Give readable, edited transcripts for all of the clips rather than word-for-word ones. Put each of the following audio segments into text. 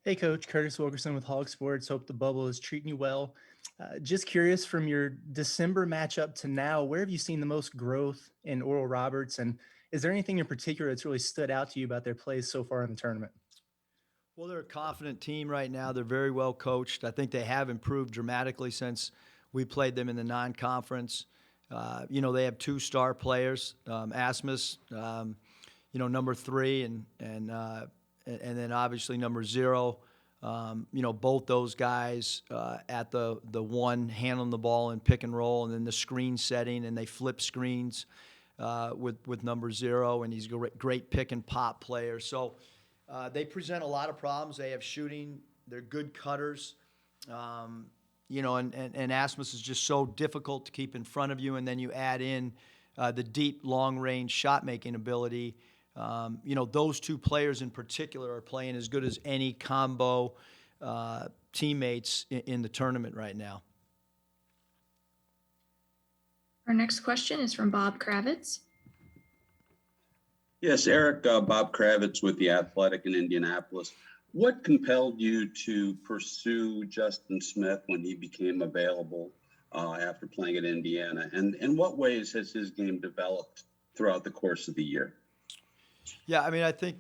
Hey, Coach. Curtis Wilkerson with Hog Sports. Hope the bubble is treating you well. Just curious, from your December matchup to now, where have you seen the most growth in Oral Roberts? And is there anything in particular that's really stood out to you about their plays so far in the tournament? Well, they're a confident team right now. They're very well coached. I think they have improved dramatically since we played them in the non-conference. They have two star players, Asmus, number three, and then obviously number zero. Both those guys at the one handling the ball and pick and roll, and then the screen setting, and they flip screens with number zero, and he's a great pick and pop player. So they present a lot of problems. They have shooting. They're good cutters. And Asmus is just so difficult to keep in front of you, and then you add in the deep, long-range shot-making ability. Those two players in particular are playing as good as any combo teammates in the tournament right now. Our next question is from Bob Kravitz. Yes, Eric, Bob Kravitz with The Athletic in Indianapolis. What compelled you to pursue Justin Smith when he became available after playing at Indiana? And in what ways has his game developed throughout the course of the year? Yeah, I mean, I think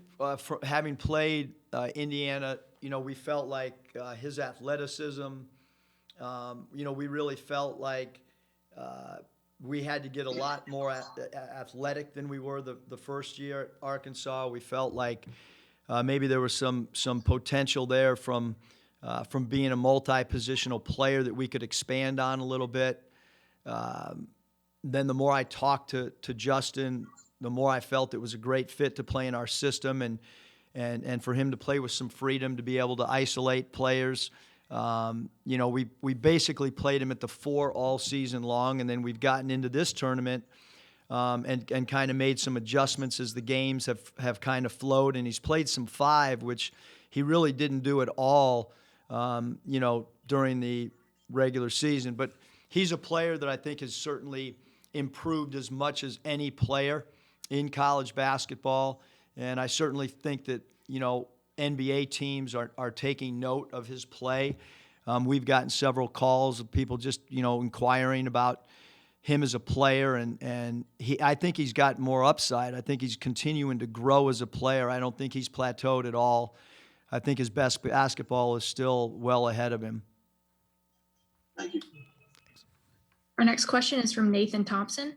having played Indiana, we felt like his athleticism, we really felt like we had to get a lot more athletic than we were the first year at Arkansas. We felt like maybe there was some potential there from being a multi-positional player that we could expand on a little bit. Then the more I talked to Justin, the more I felt it was a great fit to play in our system, and for him to play with some freedom to be able to isolate players. We basically played him at the 4 all season long, and then we've gotten into this tournament and kind of made some adjustments as the games have kind of flowed, and he's played some 5, which he really didn't do at all, during the regular season. But he's a player that I think has certainly improved as much as any player in college basketball, and I certainly think that, NBA teams are taking note of his play. We've gotten several calls of people just, inquiring about him as a player, and I think he's got more upside. I think he's continuing to grow as a player. I don't think he's plateaued at all. I think his best basketball is still well ahead of him. Thank you. Our next question is from Nathan Thompson.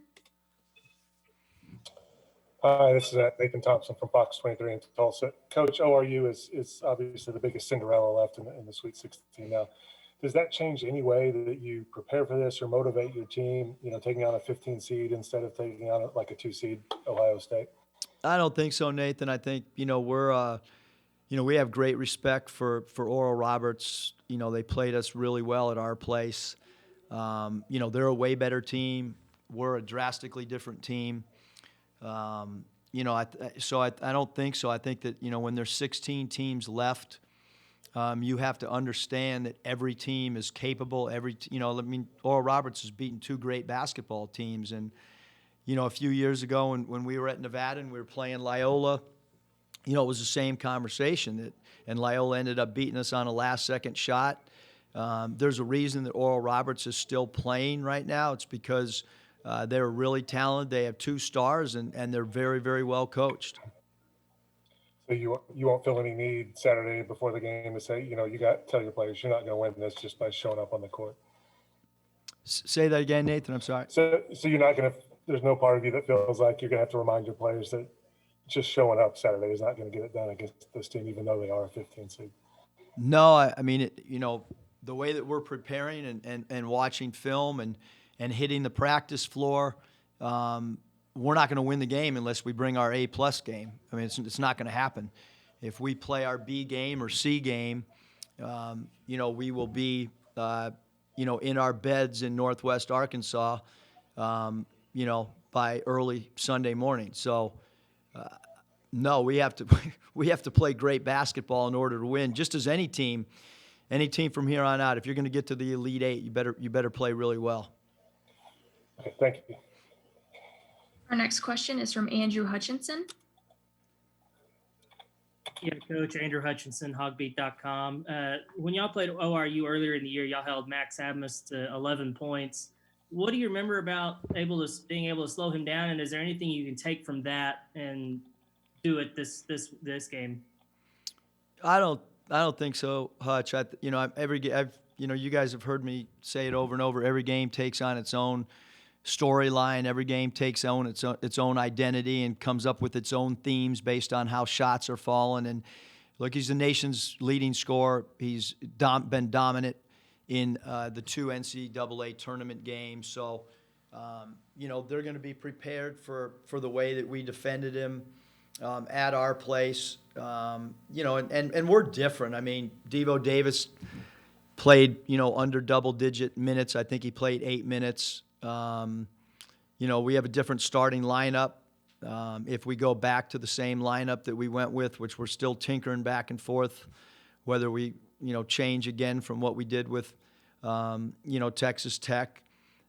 Hi, this is Nathan Thompson from Fox 23 in Tulsa. Coach, ORU is obviously the biggest Cinderella left in the Sweet 16 now. Does that change any way that you prepare for this or motivate your team, taking on a 15 seed instead of taking on like a 2 seed Ohio State? I don't think so, Nathan. I think, we're we have great respect for Oral Roberts. They played us really well at our place. They're a way better team. We're a drastically different team. I don't think so. I think that, when there's 16 teams left, you have to understand that every team is capable. Oral Roberts has beaten 2 great basketball teams. And, a few years ago when we were at Nevada and we were playing Loyola, it was the same conversation, and Loyola ended up beating us on a last-second shot. There's a reason that Oral Roberts is still playing right now. It's because they're really talented. They have 2 stars, and they're very, very well coached. So you won't feel any need Saturday before the game to say, you got to tell your players you're not going to win this just by showing up on the court. Say that again, Nathan. I'm sorry. So you're not going to. There's no part of you that feels like you're going to have to remind your players that just showing up Saturday is not going to get it done against this team, even though they are a 15 seed. No, I mean, the way that we're preparing and watching film and hitting the practice floor, we're not going to win the game unless we bring our A-plus game. I mean, it's not going to happen. If we play our B game or C game, we will be, in our beds in Northwest Arkansas, by early Sunday morning. So, no, we have to play great basketball in order to win. Just as any team from here on out, if you're going to get to the Elite Eight, you better play really well. Okay, thank you. Our next question is from Andrew Hutchinson. Yeah, Coach Andrew Hutchinson, HawgBeat.com. When y'all played ORU earlier in the year, y'all held Max Abmas to 11 points. What do you remember about being able to slow him down? And is there anything you can take from that and do it this game? I don't think so, Hutch. You guys have heard me say it over and over. Every game takes on its own storyline. Every game takes on its own identity and comes up with its own themes based on how shots are falling. And look, he's the nation's leading scorer. He's been dominant in the 2 NCAA tournament games. So, they're going to be prepared for the way that we defended him at our place. And we're different. I mean, Devo Davis played, under double-digit minutes. I think he played 8 minutes. We have a different starting lineup. If we go back to the same lineup that we went with, which we're still tinkering back and forth, whether we, change again from what we did with, Texas Tech.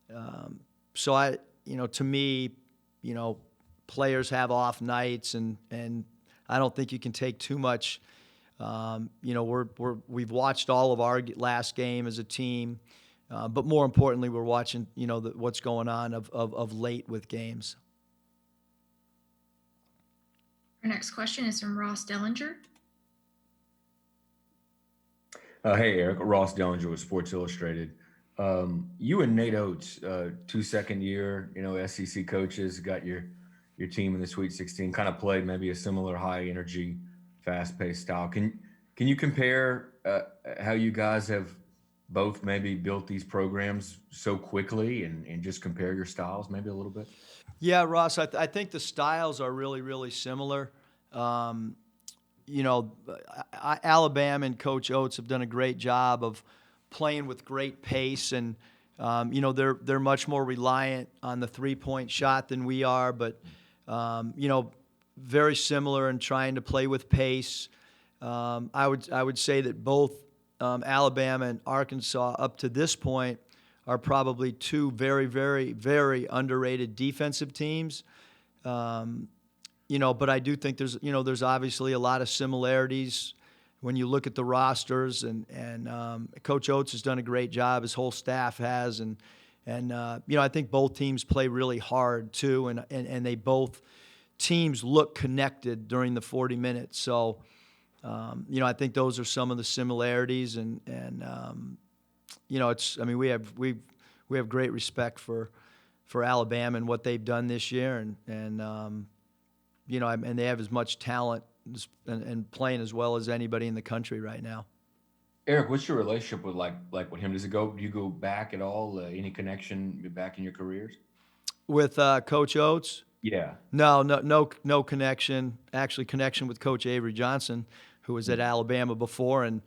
To me, players have off nights, and I don't think you can take too much. We've watched all of our last game as a team. But more importantly, we're watching, what's going on of late with games. Our next question is from Ross Dellinger. Hey, Eric. Ross Dellinger with Sports Illustrated. You and Nate Oates, 2 second-year, SEC coaches, got your team in the Sweet 16, kind of played maybe a similar high-energy, fast-paced style. Can you compare how you guys have both maybe built these programs so quickly and just compare your styles maybe a little bit? Yeah, Ross, I think the styles are really, really similar. Alabama and Coach Oates have done a great job of playing with great pace, and they're much more reliant on the 3-point shot than we are, but very similar in trying to play with pace. I would say that both Alabama and Arkansas up to this point are probably 2 very, very, very underrated defensive teams. But I do think there's obviously a lot of similarities when you look at the rosters, and Coach Oates has done a great job. His whole staff has, and I think both teams play really hard too, and they both teams look connected during the 40 minutes. So, I think those are some of the similarities, and we have great respect for Alabama and what they've done this year, and they have as much talent and playing as well as anybody in the country right now. Eric, what's your relationship with like with him? Do you go back at all? Any connection back in your careers? With Coach Oates? Yeah. No connection. Actually, connection with Coach Avery Johnson, who was at Alabama before and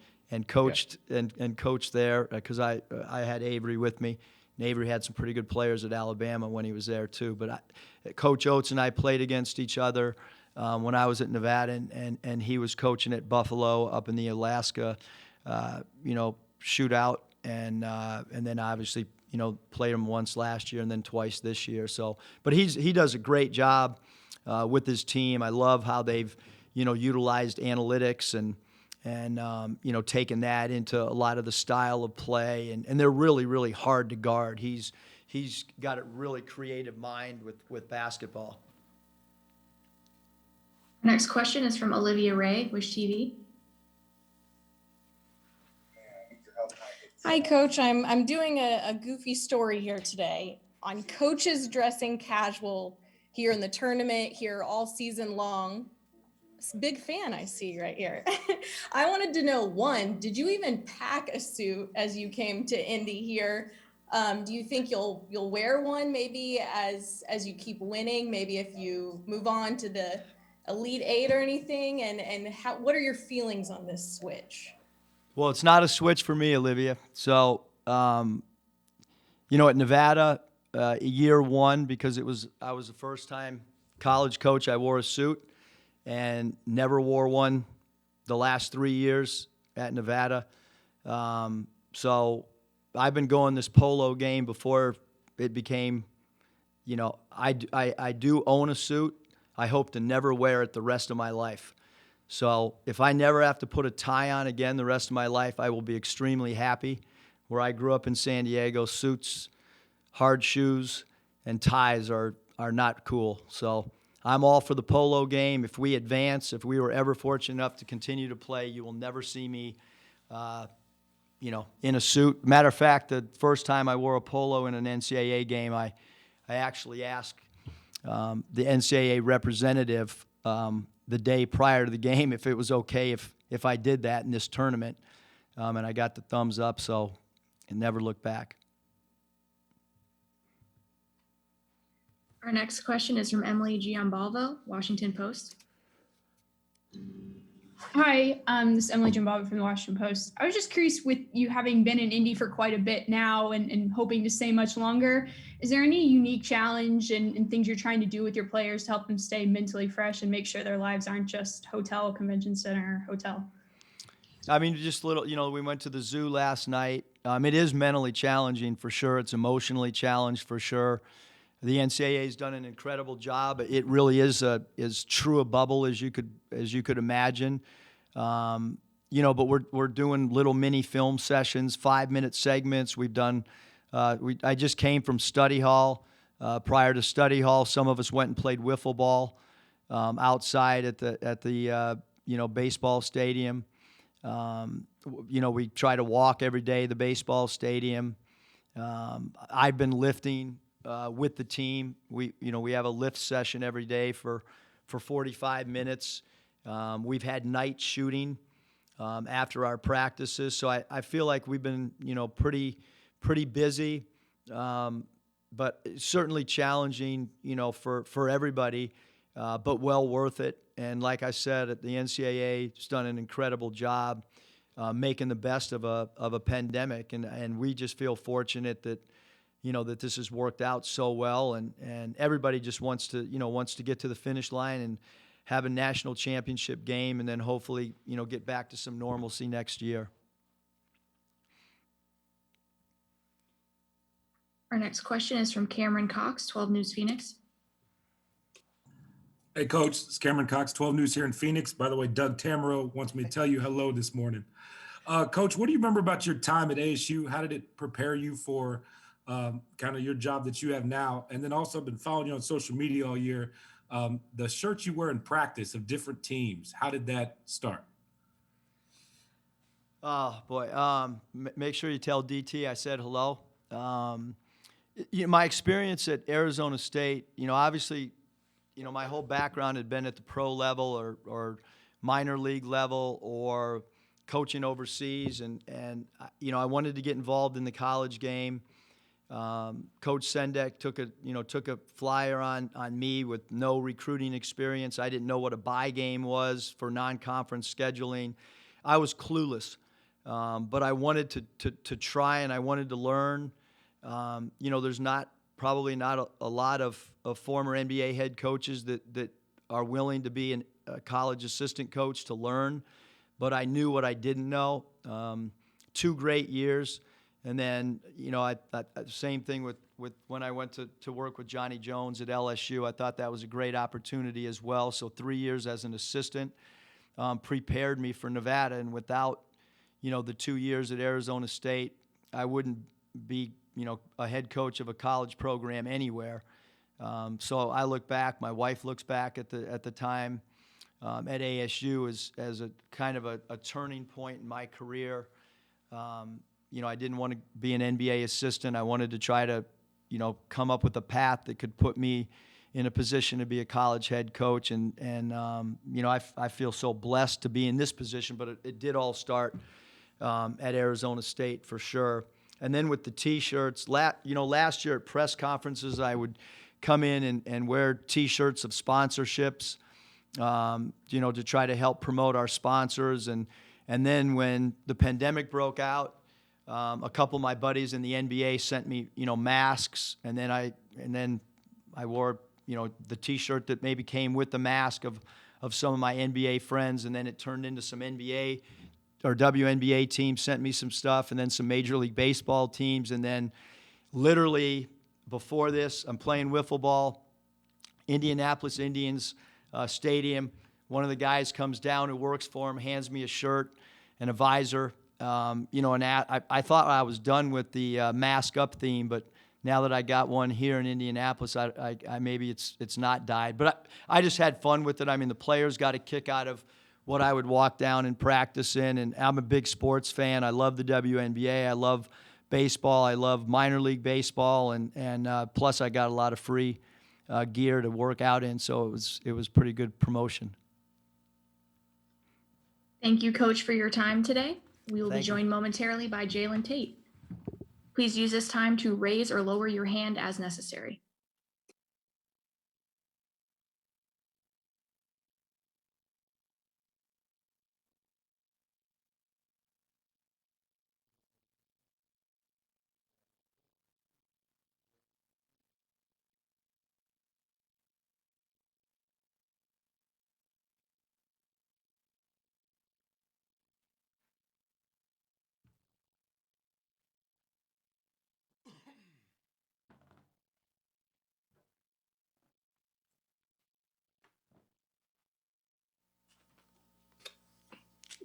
coached and coached there, because I had Avery with me. And Avery had some pretty good players at Alabama when he was there too. But Coach Oates and I played against each other when I was at Nevada, and he was coaching at Buffalo up in the Alaska, shootout, and then obviously played him once last year and then twice this year. So, but he does a great job with his team. I love how they've utilized analytics and taken that into a lot of the style of play, and they're really, really hard to guard. He's got a really creative mind with basketball. Our next question is from Olivia Ray, Wish TV. Hi, Coach. I'm doing a goofy story here today on coaches dressing casual here in the tournament, here all season long. Big fan I see right here. I wanted to know, one, did you even pack a suit as you came to Indy here? Do you think you'll wear one maybe as you keep winning? Maybe if you move on to the Elite Eight or anything? And what are your feelings on this switch? Well, it's not a switch for me, Olivia. So, at Nevada, year one, because I was the first time college coach, I wore a suit and never wore one the last 3 years at Nevada. So I've been going this polo game before it became, I do own a suit. I hope to never wear it the rest of my life. So if I never have to put a tie on again the rest of my life, I will be extremely happy. Where I grew up in San Diego, suits, hard shoes, and ties are not cool. So I'm all for the polo game. If we advance, if we were ever fortunate enough to continue to play, you will never see me, in a suit. Matter of fact, the first time I wore a polo in an NCAA game, I actually asked the NCAA representative the day prior to the game if it was okay if I did that in this tournament, and I got the thumbs up. So and never look back. Our next question is from Emily Giambalvo, Washington Post. Hi, this is Emily Giambalvo from the Washington Post. I was just curious, with you having been in Indy for quite a bit now and hoping to stay much longer, is there any unique challenge and things you're trying to do with your players to help them stay mentally fresh and make sure their lives aren't just hotel, convention center, hotel? I mean, just little, we went to the zoo last night. It is mentally challenging for sure. It's emotionally challenged for sure. The NCAA has done an incredible job. It really is as true a bubble as you could imagine. But we're doing little mini film sessions, 5-minute segments. We've done. I just came from study hall. Prior to study hall, some of us went and played wiffle ball outside at the baseball stadium. We try to walk every day the baseball stadium. I've been lifting with the team. We have a lift session every day for 45 minutes. We've had night shooting after our practices, so I feel like we've been pretty busy, but certainly challenging for everybody, but well worth it. And like I said, the NCAA has done an incredible job making the best of a pandemic, and we just feel fortunate that that this has worked out so well, and everybody just wants to get to the finish line and have a national championship game, and then hopefully get back to some normalcy next year. Our next question is from Cameron Cox, 12 News Phoenix. Hey, Coach, it's Cameron Cox, 12 News here in Phoenix. By the way, Doug Tamero wants me to tell you hello this morning. Coach, what do you remember about your time at ASU? How did it prepare you for kind of your job that you have now? And then also, I've been following you on social media all year. The shirts you wear in practice of different teams, how did that start? Oh, boy. Make sure you tell DT I said hello. My experience at Arizona State, obviously, my whole background had been at the pro level or minor league level or coaching overseas. And I wanted to get involved in the college game. Coach Sendek took a flyer on me with no recruiting experience. I didn't know what a bye game was for non-conference scheduling. I was clueless, but I wanted to try, and I wanted to learn. There's probably not a lot of former NBA head coaches that are willing to be a college assistant coach to learn, but I knew what I didn't know. 2 great years. And then, same thing with when I went to work with Johnny Jones at LSU. I thought that was a great opportunity as well. So 3 years as an assistant prepared me for Nevada. And without, the 2 years at Arizona State, I wouldn't be, a head coach of a college program anywhere. So I look back. My wife looks back at the time at ASU as a kind of a turning point in my career. I didn't want to be an NBA assistant. I wanted to try to, come up with a path that could put me in a position to be a college head coach. And I feel so blessed to be in this position, but it did all start at Arizona State for sure. And then with the T-shirts, last year at press conferences, I would come in and wear T-shirts of sponsorships, to try to help promote our sponsors. And then when the pandemic broke out, a couple of my buddies in the NBA sent me, masks, and then I wore, the T-shirt that maybe came with the mask of some of my NBA friends, and then it turned into some NBA or WNBA teams sent me some stuff, and then some Major League Baseball teams, and then literally before this, I'm playing wiffle ball, Indianapolis Indians Stadium. one of the guys comes down who works for him, hands me a shirt and a visor. And I thought I was done with the mask up theme, but now that I got one here in Indianapolis, I maybe it's not died. But I just had fun with it. I mean, the players got a kick out of what I would walk down and practice in, and I'm a big sports fan. I love the WNBA. I love baseball. I love minor league baseball, and plus I got a lot of free gear to work out in, so it was pretty good promotion. Thank you, Coach, for your time today. We will be Thank you. joined momentarily by Jalen Tate. Please use this time to raise or lower your hand as necessary.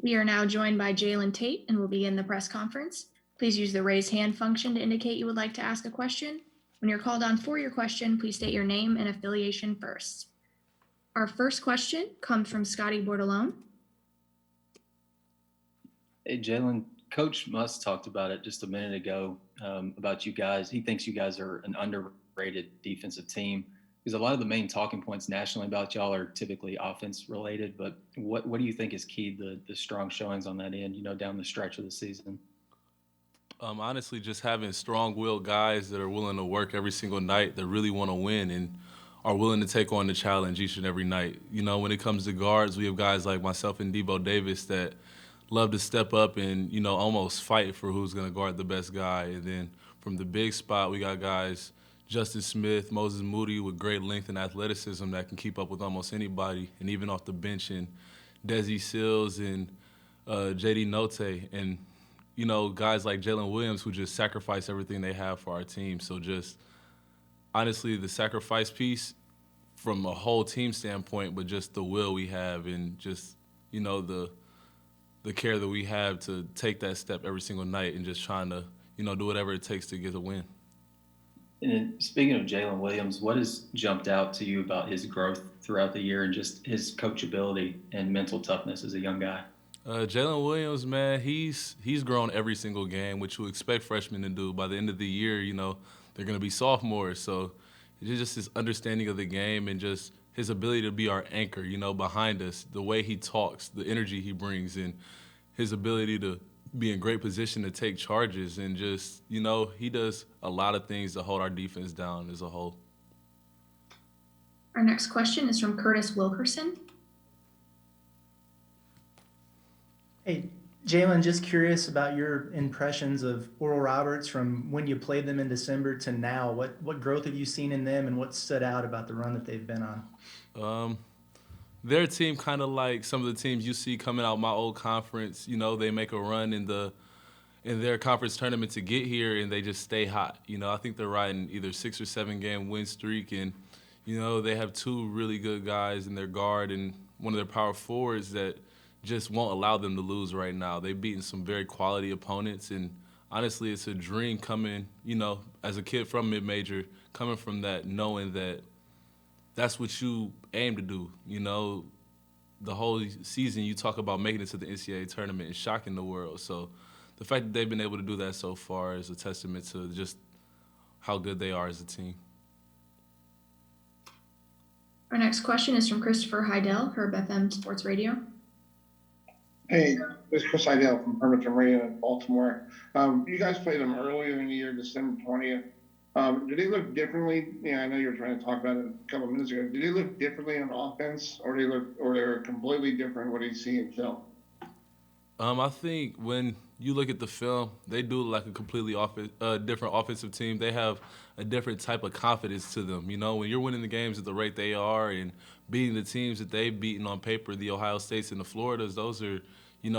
We are now joined by Jalen Tate and will begin the press conference. Please use the raise hand function to indicate you would like to ask a question. When you're called on for your question, please state your name and affiliation first. Our first question comes from Scotty Bordelone. Hey, Jalen, Coach Musk talked about it just a minute ago about you guys. He thinks you guys are an underrated defensive team because a lot of the main talking points nationally about y'all are typically offense related. But what do you think is key to the strong showings on that end, down the stretch of the season? Honestly, just having strong-willed guys that are willing to work every single night, that really want to win and are willing to take on the challenge each and every night. When it comes to guards, we have guys like myself and Debo Davis that love to step up and, almost fight for who's going to guard the best guy. And then from the big spot, we got guys, Justin Smith, Moses Moody with great length and athleticism that can keep up with almost anybody. And even off the bench, and Desi Sills and J.D. Note. And, guys like Jalen Williams who just sacrifice everything they have for our team. So just honestly, the sacrifice piece from a whole team standpoint, but just the will we have and just, the care that we have to take that step every single night and just trying to, do whatever it takes to get a win. And then speaking of Jalen Williams, what has jumped out to you about his growth throughout the year and just his coachability and mental toughness as a young guy? Jalen Williams, man, he's grown every single game, which you expect freshmen to do. By the end of the year, they're going to be sophomores. So it's just his understanding of the game and just his ability to be our anchor, behind us, the way he talks, the energy he brings, and his ability to be in great position to take charges. And just, he does a lot of things to hold our defense down as a whole. Our next question is from Curtis Wilkerson. Hey, Jalen, just curious about your impressions of Oral Roberts from when you played them in December to now. What growth have you seen in them, and what stood out about the run that they've been on? Their team kind of like some of the teams you see coming out my old conference. They make a run in their conference tournament to get here, and they just stay hot. I think they're riding either 6 or 7 game win streak, and they have 2 really good guys in their guard and one of their power forwards that just won't allow them to lose right now. They've beaten some very quality opponents, and honestly, it's a dream coming, as a kid from mid-major, coming from that, knowing that that's what you aim to do. The whole season you talk about making it to the NCAA tournament and shocking the world. So the fact that they've been able to do that so far is a testament to just how good they are as a team. Our next question is from Christopher Heidel, Herb FM Sports Radio. Hey, this is Chris Heidel from Hermiton Radio in Baltimore. You guys played them earlier in the year, December 20th. Do they look differently? I know you were trying to talk about it a couple of minutes ago. Do they look differently on offense, or they're completely different? What do you see in film? I think when you look at the film, they do look like a completely different offensive team. They have a different type of confidence to them. When you're winning the games at the rate they are and beating the teams that they've beaten on paper, the Ohio States and the Floridas, those are,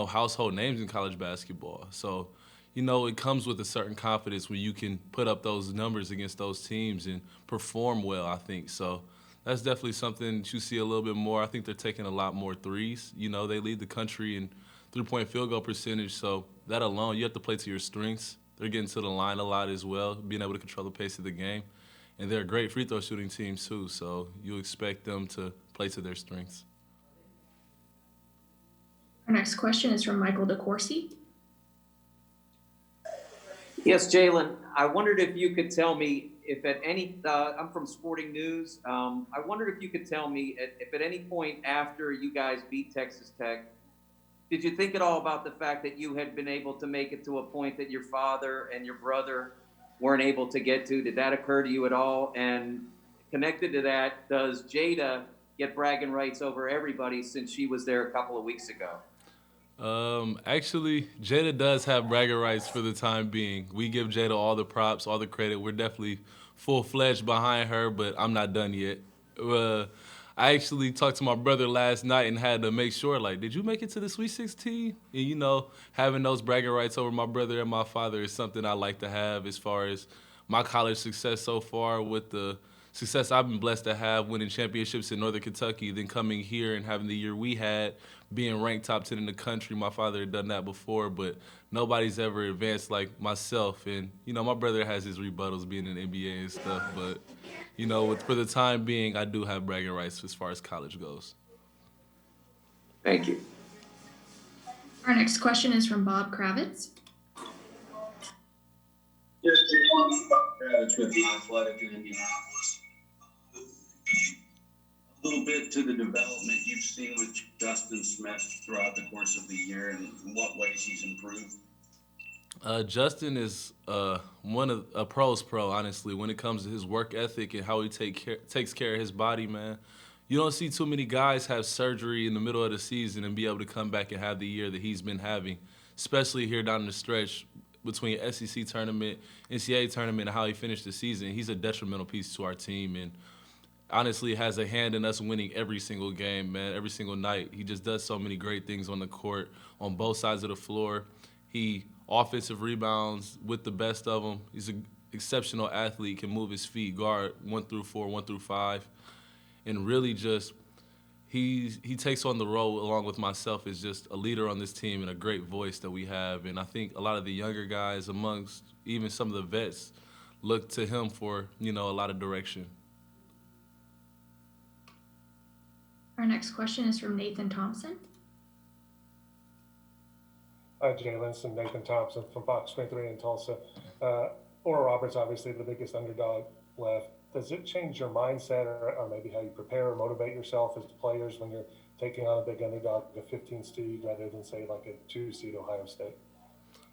household names in college basketball. So, it comes with a certain confidence when you can put up those numbers against those teams and perform well, I think. So that's definitely something that you see a little bit more. I think they're taking a lot more threes. You know, they lead the country in three-point field goal percentage, so that alone, you have to play to your strengths. They're getting to the line a lot as well, being able to control the pace of the game. And they're a great free throw shooting team too, so you expect them to play to their strengths. Our next question is from Michael DeCourcy. Yes, Jalen, I wondered if you could tell me if at any, I'm from Sporting News. I wondered if you could tell me if at any point after you guys beat Texas Tech, did you think at all about the fact that you had been able to make it to a point that your father and your brother weren't able to get to? Did that occur to you at all? And connected to that, does Jada get bragging rights over everybody since she was there a couple of weeks ago? Actually, Jada does have bragging rights for the time being. We give Jada all the props, all the credit. We're definitely full-fledged behind her, but I'm not done yet. I actually talked to my brother last night and had to make sure, like, did you make it to the Sweet 16? And, you know, having those bragging rights over my brother and my father is something I like to have as far as my college success so far, with the success I've been blessed to have, winning championships in Northern Kentucky, then coming here and having the year we had, being ranked top 10 in the country. My father had done that before, but nobody's ever advanced like myself. And, you know, my brother has his rebuttals being in the NBA and stuff, but, you know, for the time being, I do have bragging rights as far as college goes. Thank you. Our next question is from Bob Kravitz. Yes, Kravitz with the Athletic in Indianapolis. A little bit to the development you've seen with Justin Smith throughout the course of the year, and in what ways he's improved. Justin is one of a pro's pro, honestly, when it comes to his work ethic and how he takes care of his body, man. You don't see too many guys have surgery in the middle of the season and be able to come back and have the year that he's been having, especially here down the stretch between SEC tournament, NCAA tournament, and how he finished the season. He's a detrimental piece to our team, and honestly has a hand in us winning every single game, man, every single night. He just does so many great things on the court, on both sides of the floor. He offensive rebounds with the best of them. He's an exceptional athlete, can move his feet, guard 1 through 4, 1 through 5, and really just he takes on the role along with myself as just a leader on this team and a great voice that we have. And I think a lot of the younger guys, amongst even some of the vets, look to him for, you know, a lot of direction. Our next question is from Nathan Thompson. Hi, Jalen. This is Nathan Thompson from Fox 23 in Tulsa. Oral Roberts, obviously the biggest underdog left. Does it change your mindset or maybe how you prepare or motivate yourself as players when you're taking on a big underdog, a 15 seed, rather than, say, like a 2 seed Ohio State?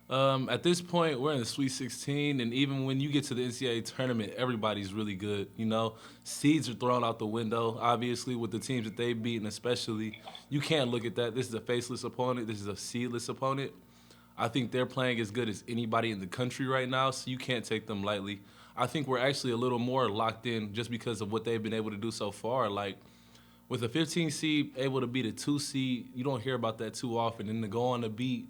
At this point, we're in the Sweet 16, and even when you get to the NCAA tournament, everybody's really good. You know, seeds are thrown out the window, obviously, with the teams that they've beaten, especially. You can't look at that. This is a faceless opponent. This is a seedless opponent. I think they're playing as good as anybody in the country right now, so you can't take them lightly. I think we're actually a little more locked in just because of what they've been able to do so far. Like, with a 15 seed able to beat a 2 seed, you don't hear about that too often. And to go on to beat,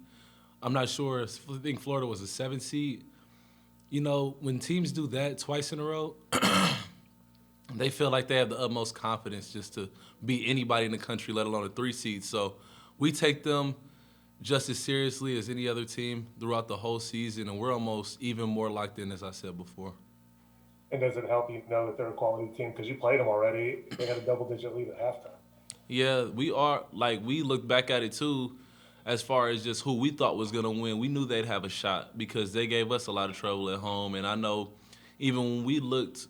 I'm not sure, I think Florida was a 7 seed. You know, when teams do that twice in a row, they feel like they have the utmost confidence just to beat anybody in the country, let alone a 3 seed. So we take them just as seriously as any other team throughout the whole season, and we're almost even more locked in, as I said before. And does it help you know that they're a quality team? Because you played them already. They had a double-digit lead at halftime. Yeah, we are. Like, we look back at it, too, as far as just who we thought was going to win. We knew they'd have a shot because they gave us a lot of trouble at home. And I know even when we looked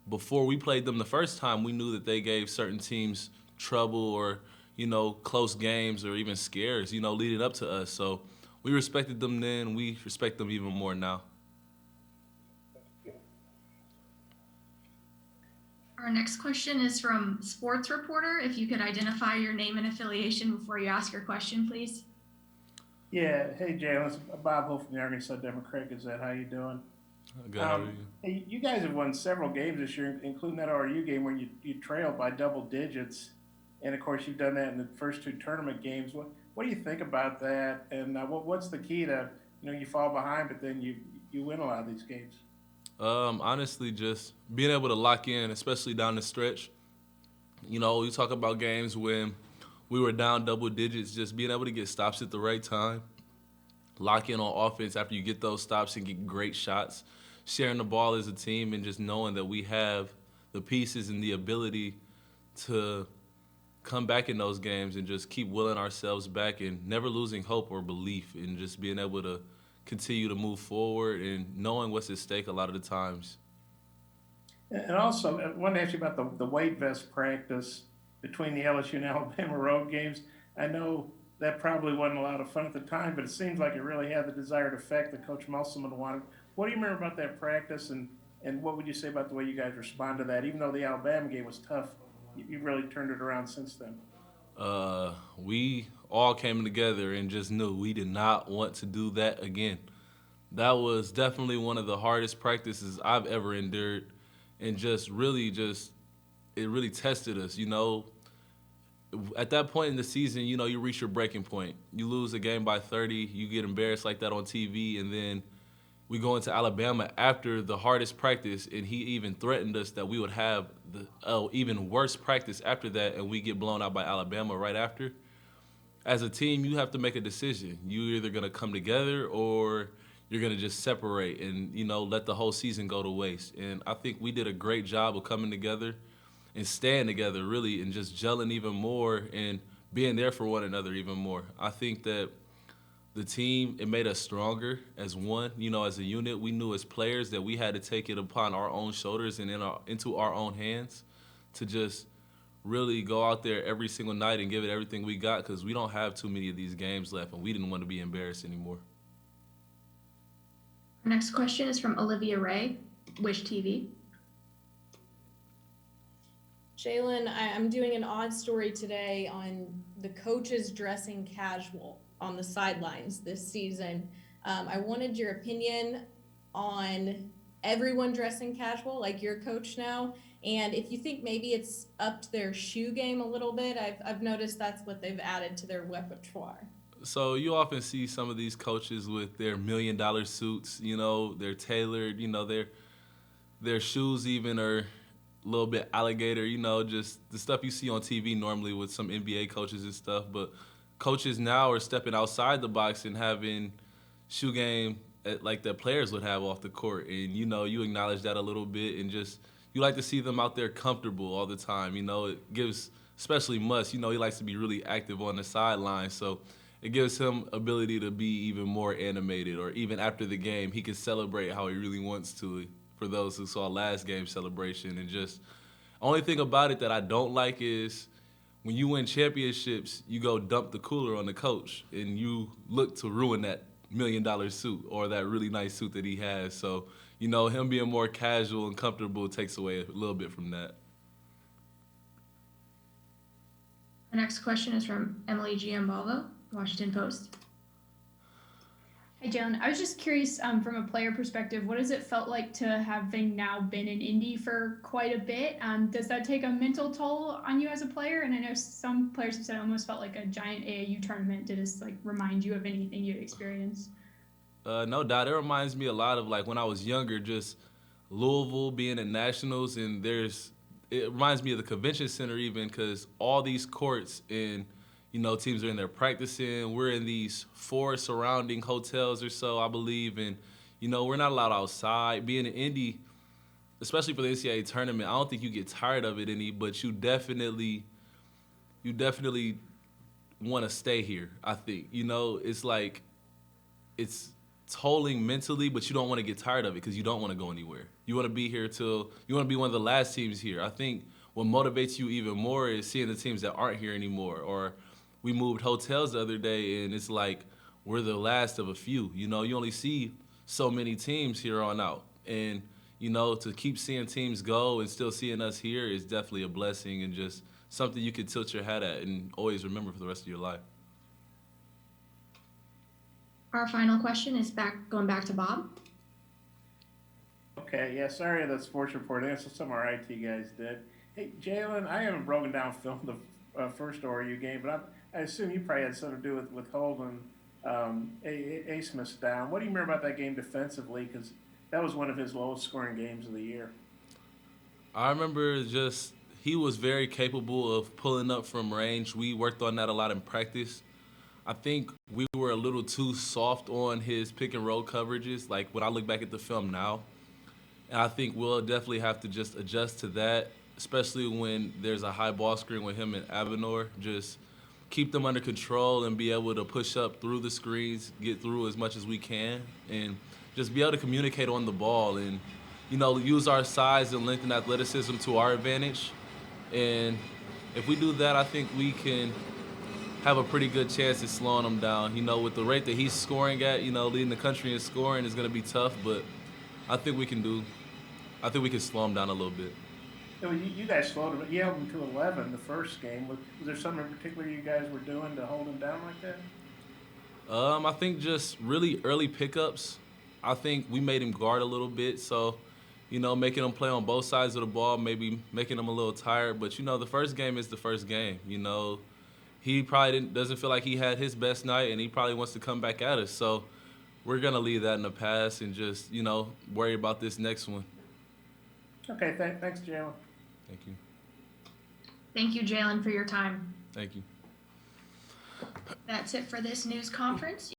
before we played them the first time, we knew that they gave certain teams trouble or, you know, close games or even scares, you know, leading up to us. So we respected them then. We respect them even more now. Our next question is from Sports Reporter. If you could identify your name and affiliation before you ask your question, please. Yeah. Hey, Jalen. It's Bob Holt from the Arkansas Democrat Gazette. How you doing? Good. How are you? Hey, you guys have won several games this year, including that ORU game where you trailed by double digits. And, of course, you've done that in the first 2 tournament games. What do you think about that? And what's the key to, you know, you fall behind, but then you win a lot of these games? Honestly, just being able to lock in, especially down the stretch. You know, you talk about games when we were down double digits, just being able to get stops at the right time, lock in on offense after you get those stops and get great shots, sharing the ball as a team, and just knowing that we have the pieces and the ability to come back in those games and just keep willing ourselves back and never losing hope or belief, and just being able to continue to move forward and knowing what's at stake a lot of the times. And also, I wanted to ask you about the weight vest practice between the LSU and Alabama road games. I know that probably wasn't a lot of fun at the time, but it seems like it really had the desired effect that Coach Musselman wanted. What do you remember about that practice, and what would you say about the way you guys respond to that? Even though the Alabama game was tough, you really turned it around since then. We all came together and just knew we did not want to do that again. That was definitely one of the hardest practices I've ever endured, and it really tested us. You know, at that point in the season, you know, you reach your breaking point. You lose a game by 30, you get embarrassed like that on TV, and then we go into Alabama after the hardest practice, and he even threatened us that we would have the even worse practice after that, and we get blown out by Alabama right after. As a team, you have to make a decision. You're either going to come together or you're going to just separate and, you know, let the whole season go to waste. And I think we did a great job of coming together and staying together, really, and just gelling even more and being there for one another even more. I think that the team, it made us stronger as one, you know, as a unit. We knew as players that we had to take it upon our own shoulders and into our own hands to just really go out there every single night and give it everything we got, because we don't have too many of these games left, and we didn't want to be embarrassed anymore. Our next question is from Olivia Ray, Wish TV. Jalen, I'm doing an odd story today on the coaches dressing casual on the sidelines this season. I wanted your opinion on everyone dressing casual, like your coach now, and if you think maybe it's upped their shoe game a little bit. I've noticed that's what they've added to their repertoire. So you often see some of these coaches with their $1 million suits, you know, they're tailored, you know, their shoes even are a little bit alligator, you know, just the stuff you see on TV normally with some NBA coaches and stuff. But coaches now are stepping outside the box and having shoe game like that players would have off the court. And, you know, you acknowledge that a little bit, and just you like to see them out there comfortable all the time. You know, it gives, especially Muss, you know, he likes to be really active on the sideline. So it gives him ability to be even more animated, or even after the game, he can celebrate how he really wants to, for those who saw last game's celebration. And just, only thing about it that I don't like is when you win championships, you go dump the cooler on the coach, and you look to ruin that $1 million suit or that really nice suit that he has. So, you know, him being more casual and comfortable takes away a little bit from that. Our next question is from Emily Giambalvo, Washington Post. Hey, Jalen, I was just curious from a player perspective, what has it felt like to having now been in Indy for quite a bit? Does that take a mental toll on you as a player? And I know some players have said it almost felt like a giant AAU tournament. Did this like remind you of anything you'd experienced? No doubt. It reminds me a lot of like when I was younger, just Louisville being at nationals, and it reminds me of the convention center even, because all these courts and, you know, teams are in there practicing. We're in these 4 surrounding hotels or so, I believe, and, you know, we're not allowed outside. Being in Indy, especially for the NCAA tournament, I don't think you get tired of it any, but you definitely want to stay here, I think. You know, it's like, it's tolling mentally, but you don't want to get tired of it because you don't want to go anywhere. You want to be here you want to be one of the last teams here. I think what motivates you even more is seeing the teams that aren't here anymore. Or we moved hotels the other day, and it's like we're the last of a few. You know, you only see so many teams here on out. And, you know, to keep seeing teams go and still seeing us here is definitely a blessing, and just something you can tilt your hat at and always remember for the rest of your life. Our final question is going back to Bob. Okay, yeah, sorry that sports report. That's what some of our IT guys did. Hey, Jalen, I haven't broken down film the first ORU game, but I assume you probably had something to do with holding Asmus down. What do you remember about that game defensively? Because that was one of his lowest scoring games of the year. I remember just he was very capable of pulling up from range. We worked on that a lot in practice. I think we were a little too soft on his pick and roll coverages, like when I look back at the film now. And I think we'll definitely have to just adjust to that, especially when there's a high ball screen with him and Abenor. Just keep them under control and be able to push up through the screens, get through as much as we can, and just be able to communicate on the ball and, use our size and length and athleticism to our advantage. And if we do that, I think we can have a pretty good chance at slowing them down. With the rate that he's scoring at, leading the country in scoring is going to be tough, but I think we can slow him down a little bit. You guys slowed him. You held him to 11 the first game. Was there something in particular you guys were doing to hold him down like that? I think just really early pickups. I think we made him guard a little bit, so making him play on both sides of the ball, maybe making him a little tired. But the first game is the first game. He probably doesn't feel like he had his best night, and he probably wants to come back at us. So we're gonna leave that in the past and just worry about this next one. Okay, thanks, Jalen. Thank you. Thank you, Jalen, for your time. Thank you. That's it for this news conference.